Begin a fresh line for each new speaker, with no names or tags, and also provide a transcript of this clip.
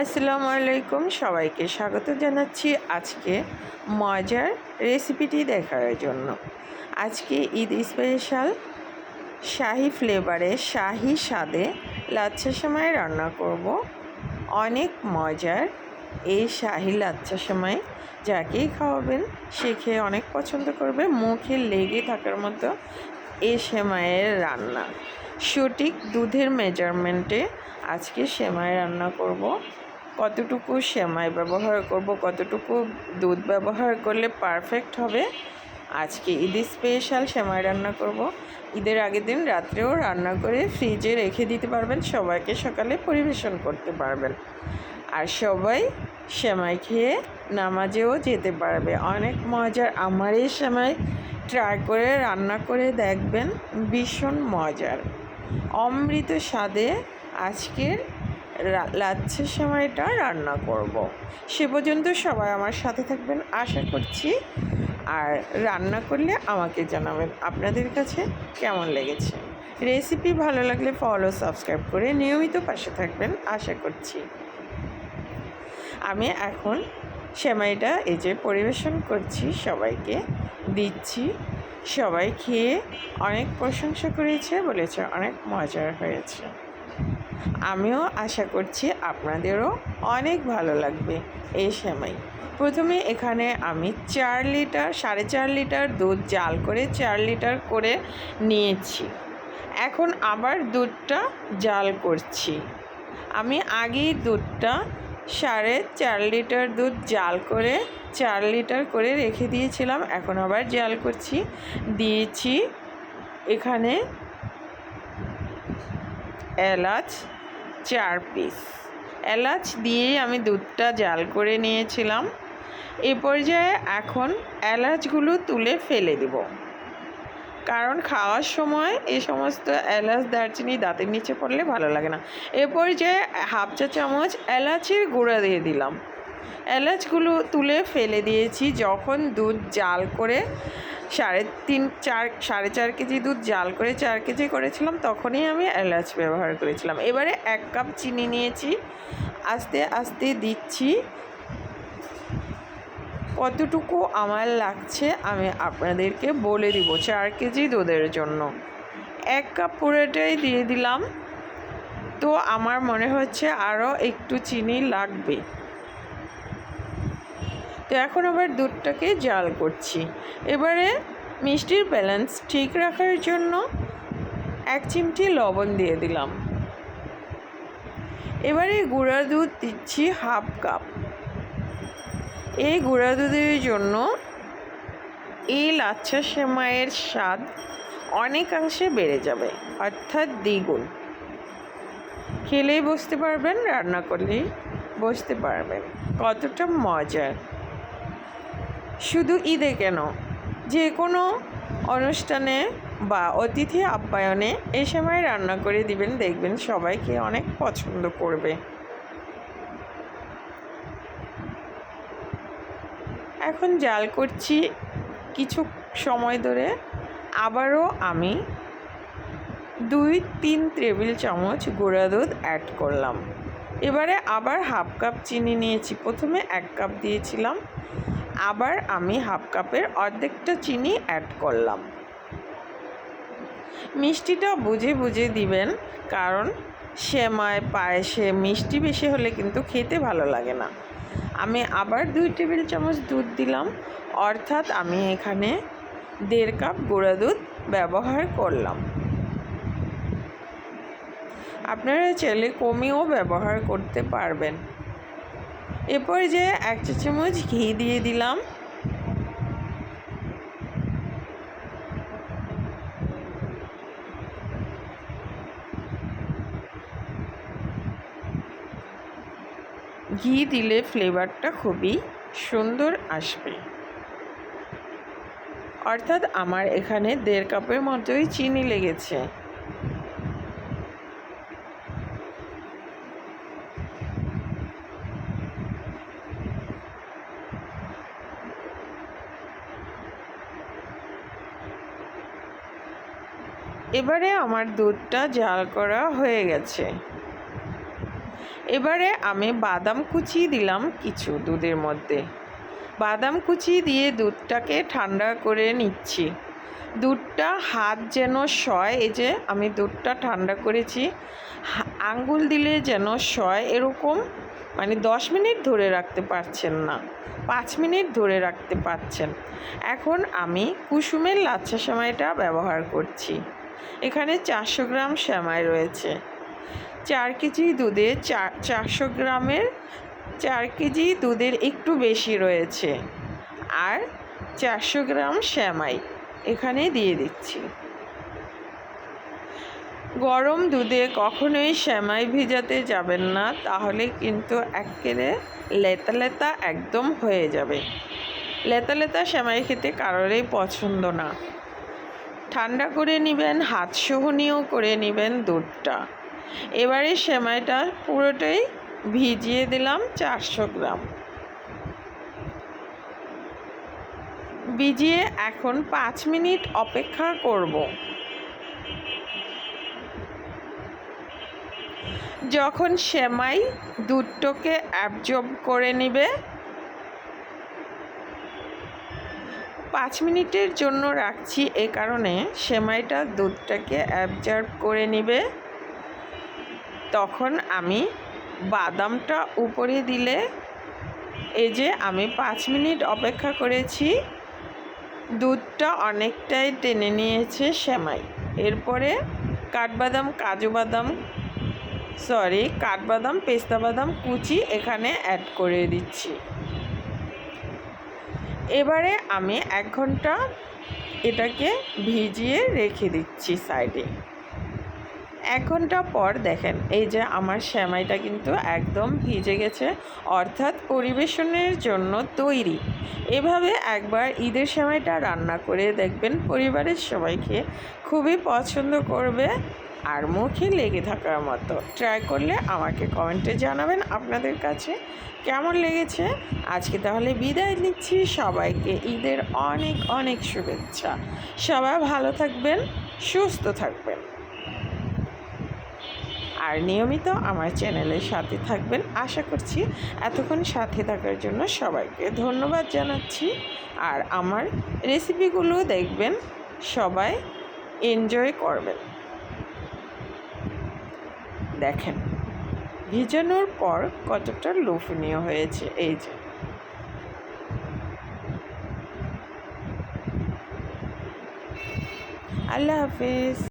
আসসালামু আলাইকুম, সবাইকে স্বাগত জানাচ্ছি আজকে মজার রেসিপিটি দেখার জন্য। আজকে ঈদ স্পেশাল শাহি ফ্লেভারে শাহি স্বাদে লাচ্ছা সেমাই রান্না করব। অনেক মজার এই শাহি লাচ্ছা সেমাই যাকেই খাওয়াবেন সে খেয়ে অনেক পছন্দ করবে। মুখে লেগে থাকার মতো এই সেমাইয়ের রান্না। সঠিক দুধের মেজারমেন্টে আজকে সেমাই রান্না করব। কতটুকু সেমাই ব্যবহার করব, কতটুকু দুধ ব্যবহার করলে পারফেক্ট হবে। আজকে ঈদ স্পেশাল সেমাই রান্না করব। ঈদের আগের দিন রাত্রেও রান্না করে ফ্রিজে রেখে দিতে পারবেন, সবাইকে সকালে পরিবেশন করতে পারবেন। আর সবাই সেমাই খেয়ে নামাজেও যেতে পারবে। অনেক মজার। আমার এই সেমাই ট্রাই করে রান্না করে দেখবেন, ভীষণ মজার অমৃত স্বাদে আজকের লাচ্ছা সেমাইটা রান্না করব। সে পর্যন্ত সবাই আমার সাথে থাকবেন আশা করছি। আর রান্না করলে আমাকে জানাবেন আপনাদের কাছে কেমন লেগেছে। রেসিপি ভালো লাগলে ফলো সাবস্ক্রাইব করে নিয়মিত পাশে থাকবেন আশা করছি। আমি এখন সেমাইটা এই যে পরিবেশন করছি, সবাইকে দিচ্ছি। সবাই খেয়ে অনেক প্রশংসা করেছে, বলেছে অনেক মজার হয়েছে। আমিও আশা করছি আপনাদেরও অনেক ভালো লাগবে এই সেমাই। প্রথমে এখানে আমি 4.5 লিটার দুধ জাল করে 4 লিটার করে নিয়েছি। এখন আবার দুধটা জাল করছি। আমি আগেই দুধটা 4.5 লিটার দুধ জাল করে 4 লিটার করে রেখে দিয়েছিলাম। এখন আবার জাল করছি। দিয়েছি এখানে এলাচ 4 পিস। এলাচ দিয়েই আমি দুধটা জাল করে নিয়েছিলাম। এ পর্যায়ে এখন এলাচগুলো তুলে ফেলে দেব, কারণ খাওয়ার সময় এই সমস্ত এলাচ দারচিনি দাঁতের নিচে পড়লে ভালো লাগে না। এ পর্যায়ে 1/2 চা চামচ এলাচের গুঁড়া দিয়ে দিলাম। এলাচগুলো তুলে ফেলে দিয়েছি। যখন দুধ জাল করে 4.5 কেজি দুধ জাল করে 4 কেজি করেছিলাম, তখনই আমি এলাচ ব্যবহার করেছিলাম। এবারে 1 কাপ চিনি নিয়েছি। আস্তে আস্তে দিচ্ছি। কতটুকু আমার লাগছে আমি আপনাদেরকে বলে দিব। 4 কেজি দুধের জন্য 1 কাপ পুরোটাই দিয়ে দিলাম। তো আমার মনে হচ্ছে আরও একটু চিনি লাগবে। তো এখন আবার দুধটাকে জাল করছি। এবারে মিষ্টির ব্যালেন্স ঠিক রাখার জন্য 1 চিমটি লবণ দিয়ে দিলাম। এবারে গুঁড়া দুধ দিচ্ছি 1/2 কাপ। এই গুঁড়া দুধের জন্য এই লাচ্ছা সেমাইয়ের স্বাদ অনেকাংশে বেড়ে যাবে, অর্থাৎ দ্বিগুণ। খেলেই বুঝতে পারবেন, রান্না করলেই বুঝতে পারবেন কতটা মজার। শুধু ঈদে কেন, যে কোনো অনুষ্ঠানে বা অতিথি আপ্যায়নে এই সময় রান্না করে দিবেন, দেখবেন সবাইকে অনেক পছন্দ করবে। এখন জাল করছি কিছু সময় ধরে। আবারও আমি 2-3 টেবিল চামচ গুঁড়া দুধ অ্যাড করলাম। এবারে আবার 1/2 কাপ চিনি নিয়েছি। প্রথমে 1 কাপ দিয়েছিলাম, আবার আমি 1/2 কাপের অর্ধেকটা চিনি অ্যাড করলাম। মিষ্টিটা বুঝে বুঝে দিবেন, কারণ সেমাই পায়েসে মিষ্টি বেশি হলে কিন্তু খেতে ভালো লাগে না। আমি আবার 2 টেবিল চামচ দুধ দিলাম, অর্থাৎ আমি এখানে 1.5 কাপ গুঁড়া দুধ ব্যবহার করলাম। আপনারা চাইলে কমিয়েও ব্যবহার করতে পারবেন। এরপর যে 1 চা চামচ ঘি দিয়ে দিলাম। ঘি দিলে ফ্লেভারটা খুবই সুন্দর আসবে। অর্থাৎ আমার এখানে 1.5 কাপের মতোই চিনি লেগেছে। এবারে আমার দুধটা জাল করা হয়ে গেছে। এবারে আমি বাদাম কুচি দিলাম কিছু দুধের মধ্যে। বাদাম কুচি দিয়ে দুধটাকে ঠান্ডা করে নিচ্ছি। দুধটা হাত যেন সয়, এই যে আমি দুধটা ঠান্ডা করেছি, আঙ্গুল দিলে যেন সয় এরকম, মানে 10 মিনিট ধরে রাখতে পারছেন না, 5 মিনিট ধরে রাখতে পারছেন। এখন আমি কুসুমের লাচ্ছা সেমাইটা ব্যবহার করছি। এখানে 400 গ্রাম সেমাই রয়েছে। 4 কেজি দুধে 400 গ্রামের 4 কেজি দুধের একটু বেশি রয়েছে। আর 400 গ্রাম সেমাই এখানে দিয়ে দিচ্ছি। গরম দুধে কখনোই সেমাই ভিজাতে যাবেন না, তাহলে কিন্তু একেবারে লেতা লেতা একদম হয়ে যাবে। লেতা লেতা সেমাই খেতে কারোরই পছন্দ না। ঠান্ডা করে নেবেন, হাত সহনীয় করে নেবেন দুধটা। এবারে সেমাইটা পুরোটাই ভিজিয়ে দিলাম 400 গ্রাম। ভিজিয়ে এখন 5 মিনিট অপেক্ষা করব। যখন সেমাই দুধটাকে অ্যাবজর্ব করে নেবে, 5 মিনিটের জন্য রাখছি এ কারণে সেমাইটা দুধটাকে অ্যাবজর্ব করে নেবে। তখন আমি বাদামটা উপরে দিলে, এই যে আমি 5 মিনিট অপেক্ষা করেছি, দুধটা অনেকটাই টেনে নিয়েছে সেমাই। এরপরে কাঠবাদাম, পেস্তা বাদাম কুচি এখানে অ্যাড করে দিচ্ছি। এবারে আমি 1 ঘন্টা এটাকে ভিজিয়ে রেখে দিচ্ছি সাইডে। 1 ঘন্টা পর দেখেন, এই যে আমার সেমাইটা কিন্তু একদম ভিজে গেছে, অর্থাৎ পরিবেশনের জন্য তৈরি। এভাবে একবার ঈদের সেমাইটা রান্না করে দেখবেন, পরিবারের সবাইকে খুবই পছন্দ করবে আর মুখে লেগে থাকার মতো। ট্রাই করলে আমাকে কমেন্টে জানাবেন আপনাদের কাছে কেমন লেগেছে। আজকে তাহলে বিদায় নিচ্ছি, সবাইকে ঈদের অনেক অনেক শুভেচ্ছা। সবাই ভালো থাকবেন, সুস্থ থাকবেন আর নিয়মিত আমার চ্যানেলের সাথে থাকবেন। আশা করছি এতক্ষণ সাথে থাকার জন্য সবাইকে ধন্যবাদ জানাচ্ছি। আর আমার রেসিপিগুলো দেখবেন, সবাই এনজয় করবেন। দেখেন ভিজানোর পর কতটা লোভনীয় হয়েছে। এই যে আল্লাহ হাফেজ।